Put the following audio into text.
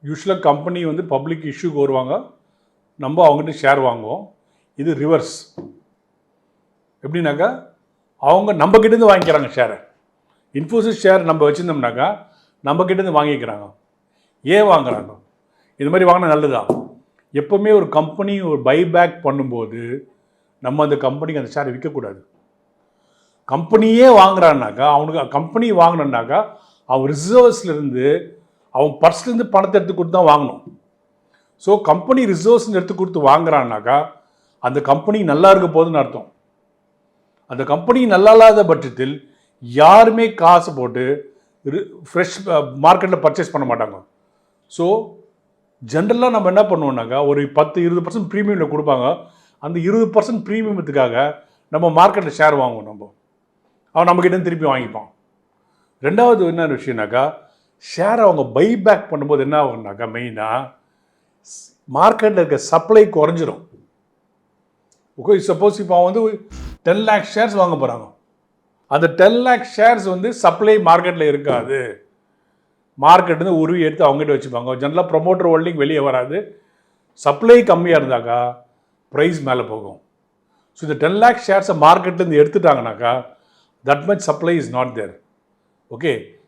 யூஸ்வலாக கம்பெனி வந்து பப்ளிக் இஷ்யூக்கு வருவாங்க, நம்ம அவங்ககிட்ட ஷேர் வாங்குவோம். இது ரிவர்ஸ். எப்படின்னாக்கா அவங்க நம்மக்கிட்டேருந்து வாங்கிக்கிறாங்க ஷேரை. இன்ஃபோசிஸ் ஷேர் நம்ம வச்சுருந்தோம்னாக்கா நம்மக்கிட்டேருந்து வாங்கிக்கிறாங்க. ஏன் வாங்குறாங்க? இது மாதிரி வாங்கினா நல்லதா? எப்போவுமே ஒரு கம்பெனி ஒரு பைபேக் பண்ணும்போது நம்ம அந்த கம்பெனிக்கு அந்த ஷேரை விற்கக்கூடாது. கம்பெனியே வாங்குறான்னாக்கா அவனுக்கு கம்பெனி வாங்கணுன்னாக்கா அவன் ரிசர்வ்ஸ்லேருந்து அவன் பர்ஸ்லேருந்து பணத்தை எடுத்து கொடுத்து தான் வாங்கணும். ஸோ கம்பெனி ரிசர்வ்ஸ்ன்னு எடுத்து கொடுத்து வாங்குறான்னாக்கா அந்த கம்பெனி நல்லா இருக்க போகுதுன்னு அர்த்தம். அந்த கம்பெனி நல்லா இல்லாத பட்சத்தில் யாருமே காசு போட்டு ஃப்ரெஷ் மார்க்கெட்டில் பர்ச்சேஸ் பண்ண மாட்டாங்க. ஸோ ஜென்ரலாக நம்ம என்ன பண்ணுவோம்னாக்கா ஒரு 10-20% ப்ரீமியமில் கொடுப்பாங்க. அந்த 20% ப்ரீமியத்துக்காக நம்ம மார்க்கெட்டில் ஷேர் வாங்குவோம். அவன் நம்மக்கிட்ட திருப்பி வாங்கிப்பான். ரெண்டாவது என்ன விஷயம்னாக்கா ஷேரை அவங்க பைபேக் பண்ணும்போது என்ன ஆகும்னாக்கா மெயினாக மார்க்கெட்டில் இருக்க சப்ளை குறைஞ்சிரும். ஓகே, சப்போஸ் இப்போ அவன் வந்து 10 lakh ஷேர்ஸ் வாங்க போகிறாங்க. அந்த 10 lakh ஷேர்ஸ் வந்து சப்ளை மார்க்கெட்டில் இருக்காது. மார்க்கெட் வந்து உருவி எடுத்து அவங்ககிட்ட வச்சுப்பாங்க. ஜென்ரலாக ப்ரொமோட்டர் ஹோல்டிங் வெளியே வராது. சப்ளை கம்மியாக இருந்தாக்கா ப்ரைஸ் மேலே போகும். ஸோ இந்த 10 lakh ஷேர்ஸை மார்க்கெட்லேருந்து எடுத்துட்டாங்கனாக்கா that much supply is not there. Okay,